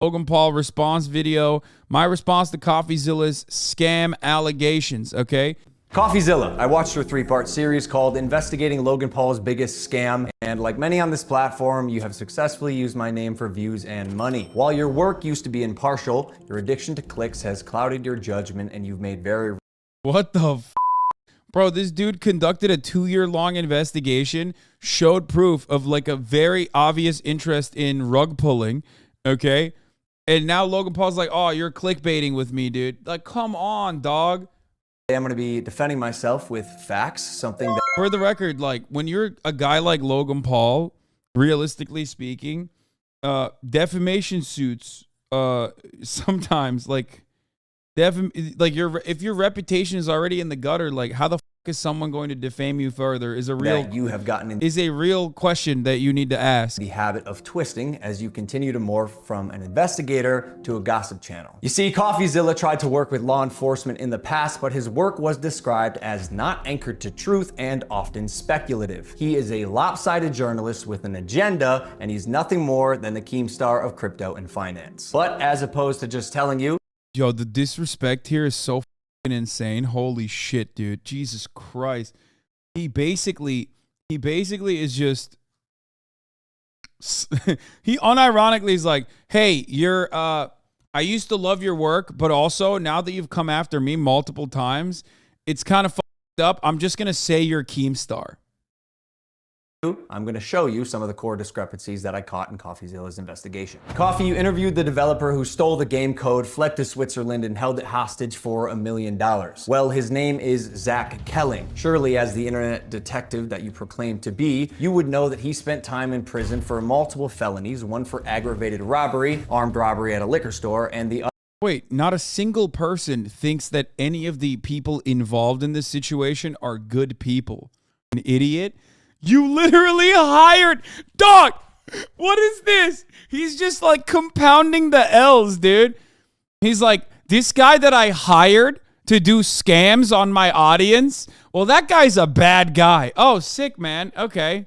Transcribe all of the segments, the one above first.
Logan Paul response video. My response to CoffeeZilla's scam allegations, okay? CoffeeZilla. I watched your 3-part series called Investigating Logan Paul's Biggest Scam, and like many on this platform, you have successfully used my name for views and money. While your work used to be impartial, your addiction to clicks has clouded your judgment, and you've made very... What the f? Bro, this dude conducted a 2-year-long investigation, showed proof of like a very obvious interest in rug pulling, okay? And now Logan Paul's like, oh, you're clickbaiting with me, dude. Like, come on, dog. I'm going to be defending myself with facts, something that... For the record, like, when you're a guy like Logan Paul, realistically speaking, defamation suits, sometimes, like, if your reputation is already in the gutter, like, how the f is someone going to defame you further is a real question that you need to ask. The habit of twisting as you continue to morph from an investigator to a gossip channel. You see, CoffeeZilla tried to work with law enforcement in the past, but his work was described as not anchored to truth and often speculative. He is a lopsided journalist with an agenda, and he's nothing more than the Keemstar of crypto and finance. But as opposed to just telling you, yo, the disrespect here is so fucking insane. Holy shit, dude. Jesus Christ. He basically is just he unironically is like, hey, I used to love your work, but also now that you've come after me multiple times, it's kind of fucked up. I'm just gonna say you're Keemstar. I'm going to show you some of the core discrepancies that I caught in CoffeeZilla's investigation. Coffee, you interviewed the developer who stole the game code, fled to Switzerland, and held it hostage for $1 million. Well, his name is Zach Kelling. Surely, as the internet detective that you proclaim to be, you would know that he spent time in prison for multiple felonies, one for aggravated robbery, armed robbery at a liquor store, and the other... Wait, not a single person thinks that any of the people involved in this situation are good people. An idiot? You literally hired... Dog! What is this? He's just like compounding the L's, dude. He's like, this guy that I hired to do scams on my audience? Well, that guy's a bad guy. Oh, sick, man. Okay.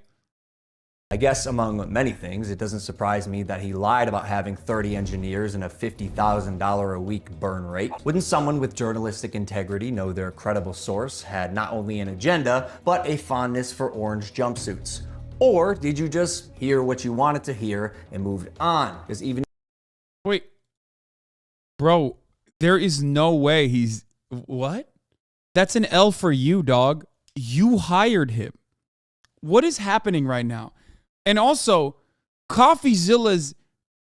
I guess among many things, it doesn't surprise me that he lied about having 30 engineers and a $50,000 a week burn rate. Wouldn't someone with journalistic integrity know their credible source had not only an agenda, but a fondness for orange jumpsuits? Or did you just hear what you wanted to hear and moved on? Because even... Wait. Bro, there is no way he's... What? That's an L for you, dog. You hired him. What is happening right now? And also, CoffeeZilla's...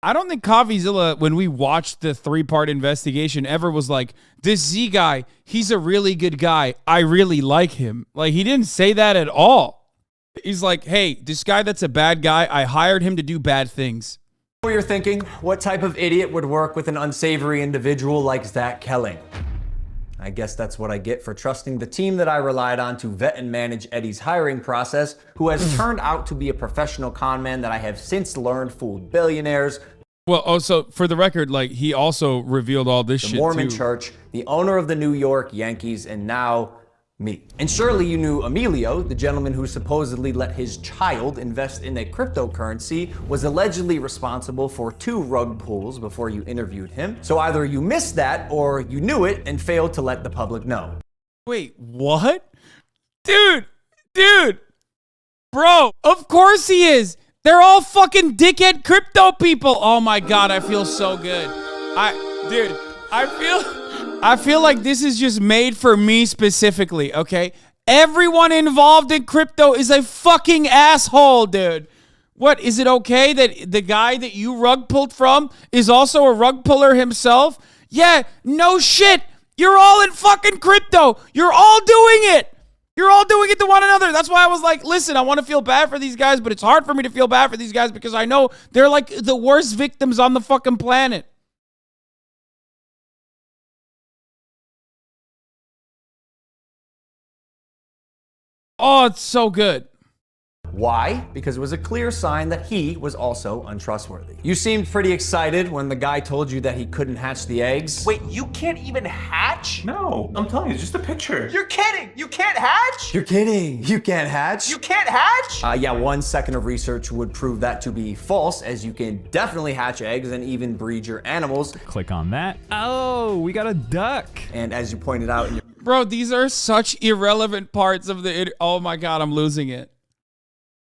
I don't think CoffeeZilla, when we watched the 3-part investigation, ever was like, this Z guy, he's a really good guy. I really like him. Like, he didn't say that at all. He's like, hey, this guy that's a bad guy, I hired him to do bad things. You're thinking, what type of idiot would work with an unsavory individual like Zach Kelling? I guess that's what I get for trusting the team that I relied on to vet and manage Eddie's hiring process, who has turned out to be a professional con man that I have since learned fooled billionaires. Well, also, for the record, like, he also revealed all this shit, the Mormon too. Church, the owner of the New York Yankees, and now me. And surely you knew Emilio, the gentleman who supposedly let his child invest in a cryptocurrency, was allegedly responsible for 2 rug pulls before you interviewed him. So either you missed that or you knew it and failed to let the public know. Wait, what? Dude, bro, of course he is. They're all fucking dickhead crypto people. Oh my God, I feel so good. I feel like this is just made for me specifically, okay? Everyone involved in crypto is a fucking asshole, dude. What, is it okay that the guy that you rug pulled from is also a rug puller himself? Yeah, no shit. You're all in fucking crypto. You're all doing it. You're all doing it to one another. That's why I was like, listen, I want to feel bad for these guys, but it's hard for me to feel bad for these guys because I know they're like the worst victims on the fucking planet. Oh, it's so good. Why? Because it was a clear sign that he was also untrustworthy. You seemed pretty excited when the guy told you that he couldn't hatch the eggs. Wait, you can't even hatch? No, I'm telling you, it's just a picture. You're kidding! You can't hatch? You're kidding. You can't hatch? You can't hatch? Yeah, 1 second of research would prove that to be false, as you can definitely hatch eggs and even breed your animals. Click on that. Oh, we got a duck. And as you pointed out in your Bro, these are such irrelevant parts of the... Oh my God, I'm losing it.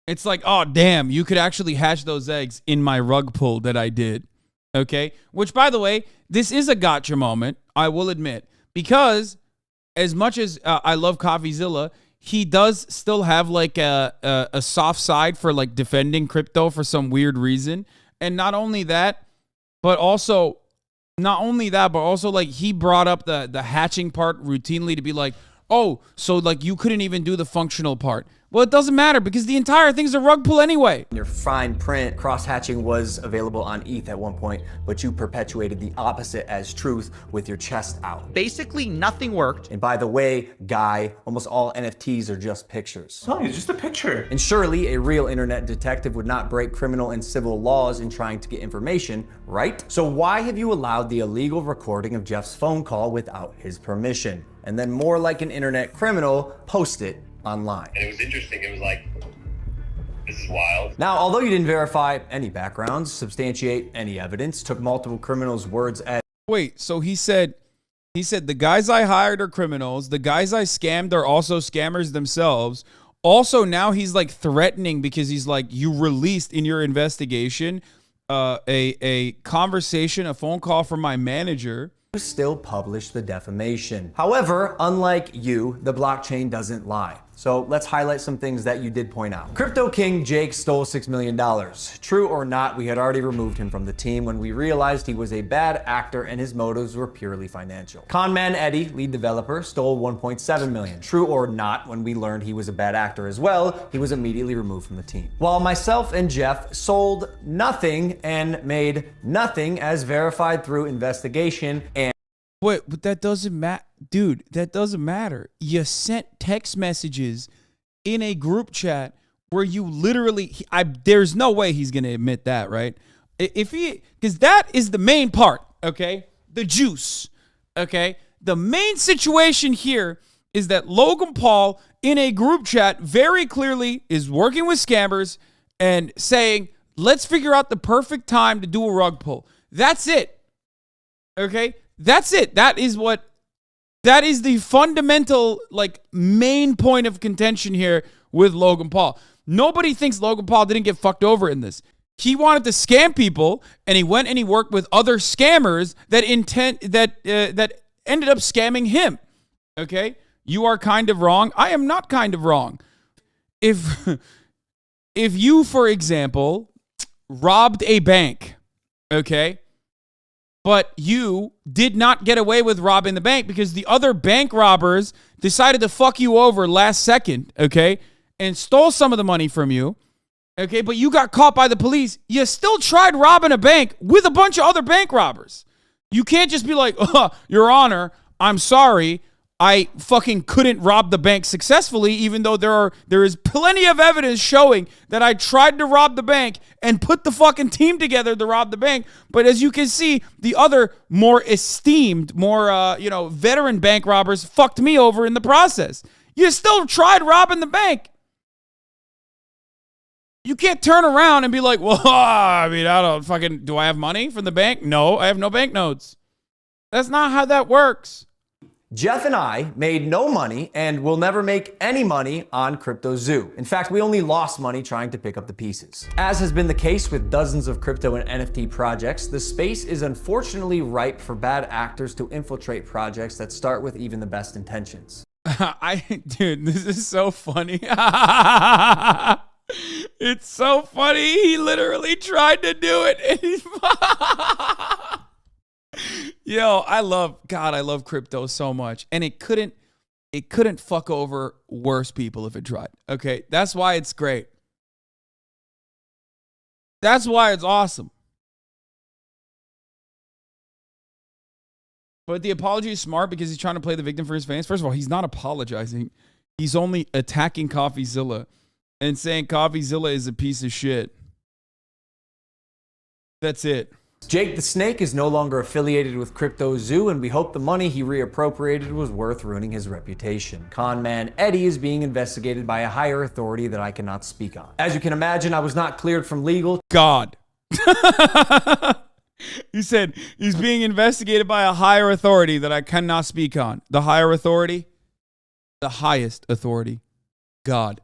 It's like, oh, damn, you could actually hatch those eggs in my rug pull that I did. Okay? Which, by the way, this is a gotcha moment, I will admit. Because as much as I love CoffeeZilla, he does still have like a soft side for like defending crypto for some weird reason. And not only that, but also like he brought up the hatching part routinely to be like, oh, so like you couldn't even do the functional part. Well, it doesn't matter because the entire thing's a rug pull anyway. your fine print, cross-hatching was available on ETH at one point, but you perpetuated the opposite as truth with your chest out. Basically, nothing worked. And by the way, guy, almost all NFTs are just pictures. I'm telling you, it's just a picture. And surely a real internet detective would not break criminal and civil laws in trying to get information, right? So why have you allowed the illegal recording of Jeff's phone call without his permission? And then more like an internet criminal, post it online. And it was interesting. It was like, this is wild. Now, although you didn't verify any backgrounds, substantiate any evidence, took multiple criminals' words as Wait, so he said the guys I hired are criminals. The guys I scammed are also scammers themselves. Also, now he's like threatening because he's like, you released in your investigation a conversation, a phone call from my manager. still publish the defamation. However, unlike you, the blockchain doesn't lie. So let's highlight some things that you did point out. Crypto King Jake stole $6 million. True or not, we had already removed him from the team when we realized he was a bad actor and his motives were purely financial. Conman Eddie, lead developer, stole $1.7 million. True or not, when we learned he was a bad actor as well, he was immediately removed from the team. While myself and Jeff sold nothing and made nothing as verified through investigation and Wait, but that doesn't matter. Dude, that doesn't matter. You sent text messages in a group chat where you literally, there's no way he's going to admit that, right? Because that is the main part, okay? The juice, okay? The main situation here is that Logan Paul in a group chat very clearly is working with scammers and saying, let's figure out the perfect time to do a rug pull. That's it, okay? That's it. That is the fundamental, like, main point of contention here with Logan Paul. Nobody thinks Logan Paul didn't get fucked over in this. He wanted to scam people, and he went and he worked with other scammers that ended up scamming him. Okay? You are kind of wrong. I am not kind of wrong. If you, for example, robbed a bank, okay? But you did not get away with robbing the bank because the other bank robbers decided to fuck you over last second, okay? And stole some of the money from you, okay? But you got caught by the police. You still tried robbing a bank with a bunch of other bank robbers. You can't just be like, oh, Your Honor, I'm sorry. I fucking couldn't rob the bank successfully, even though there is plenty of evidence showing that I tried to rob the bank and put the fucking team together to rob the bank. But as you can see, the other more esteemed, more veteran bank robbers fucked me over in the process. You still tried robbing the bank. You can't turn around and be like, well, do I have money from the bank? No, I have no banknotes. That's not how that works. Jeff and I made no money and will never make any money on CryptoZoo. In fact, we only lost money trying to pick up the pieces. As has been the case with dozens of crypto and NFT projects, the space is unfortunately ripe for bad actors to infiltrate projects that start with even the best intentions. Dude, this is so funny. It's so funny. He literally tried to do it. Yo, I love crypto so much. And it couldn't fuck over worse people if it tried. Okay. That's why it's great. That's why it's awesome. But the apology is smart because he's trying to play the victim for his fans. First of all, he's not apologizing. He's only attacking CoffeeZilla and saying CoffeeZilla is a piece of shit. That's it. Jake the Snake is no longer affiliated with CryptoZoo, and we hope the money he reappropriated was worth ruining his reputation. Con man Eddie is being investigated by a higher authority that I cannot speak on. As you can imagine, I was not cleared from legal. God. He said he's being investigated by a higher authority that I cannot speak on. The higher authority? The highest authority. God.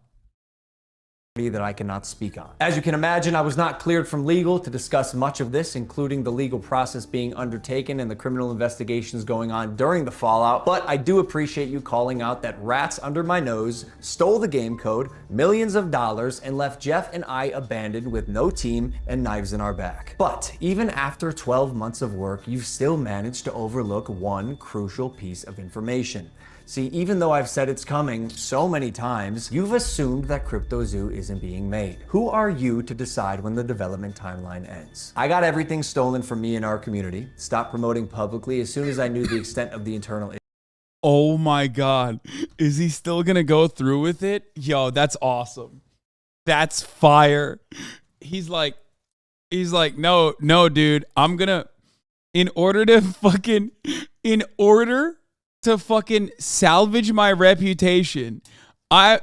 That I cannot speak on. As you can imagine, I was not cleared from legal to discuss much of this, including the legal process being undertaken and the criminal investigations going on during the fallout, but I do appreciate you calling out that rats under my nose stole the game code, millions of dollars, and left Jeff and I abandoned with no team and knives in our back. But even after 12 months of work, you've still managed to overlook one crucial piece of information. See, even though I've said it's coming so many times, you've assumed that CryptoZoo isn't being made. Who are you to decide when the development timeline ends? I got everything stolen from me in our community, stopped promoting publicly as soon as I knew the extent of the internal issue. Oh my God. Is he still going to go through with it? Yo, that's awesome. That's fire. He's like, no, dude, I'm going to, in order to salvage my reputation, I'm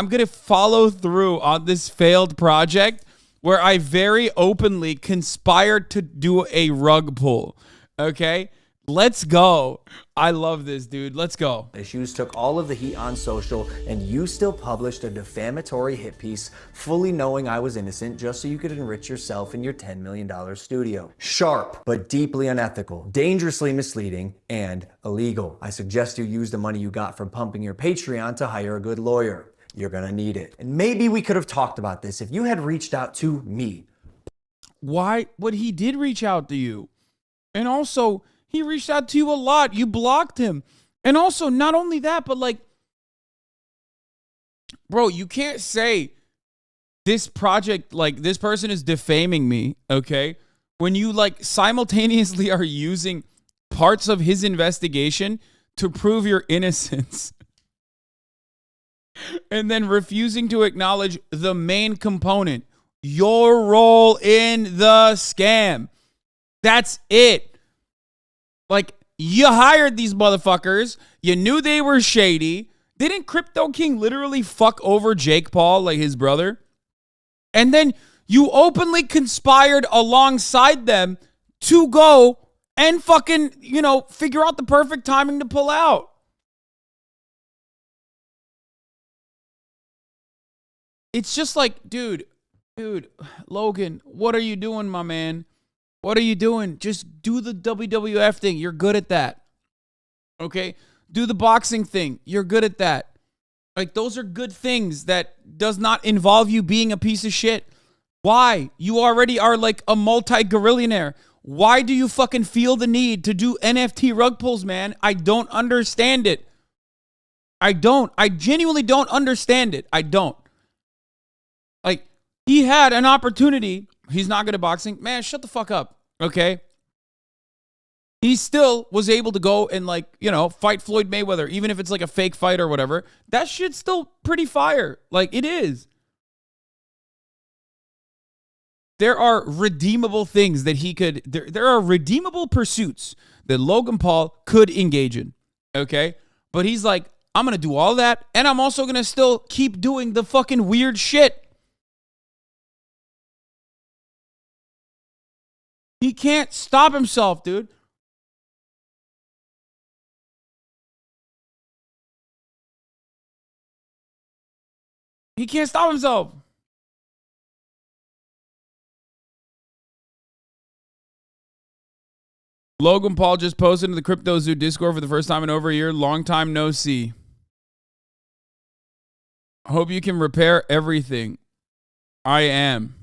going to follow through on this failed project where I very openly conspired to do a rug pull. Okay? Let's go. I love this, dude. Let's go. Issues took all of the heat on social, and you still published a defamatory hit piece fully knowing I was innocent just so you could enrich yourself in your $10 million studio. Sharp, but deeply unethical, dangerously misleading, and illegal. I suggest you use the money you got from pumping your Patreon to hire a good lawyer. You're gonna need it. And maybe we could have talked about this if you had reached out to me. Why? But he did reach out to you. And also, he reached out to you a lot. You blocked him. And also, not only that, but like, bro, you can't say this project, like, this person is defaming me, okay? When you, like, simultaneously are using parts of his investigation to prove your innocence. And then refusing to acknowledge the main component, your role in the scam. That's it. Like, you hired these motherfuckers. You knew they were shady. Didn't Crypto King literally fuck over Jake Paul, like his brother? And then you openly conspired alongside them to go and fucking, figure out the perfect timing to pull out. It's just like, dude, Logan, what are you doing, my man? What are you doing? Just do the WWF thing. You're good at that. Okay? Do the boxing thing. You're good at that. Like, those are good things that does not involve you being a piece of shit. Why? You already are like a multi-gorillionaire. Why do you fucking feel the need to do NFT rug pulls, man? I don't understand it. I don't. I genuinely don't understand it. I don't. Like, he had an opportunity. He's not good at boxing. Man, shut the fuck up, okay? He still was able to go and, like, fight Floyd Mayweather, even if it's like a fake fight or whatever. That shit's still pretty fire. Like, it is. There are redeemable things that he could, there are redeemable pursuits that Logan Paul could engage in, okay? But he's like, I'm going to do all that, and I'm also going to still keep doing the fucking weird shit. He can't stop himself, dude. He can't stop himself. Logan Paul just posted in the CryptoZoo Discord for the first time in over a year. Long time no see. Hope you can repair everything. I am.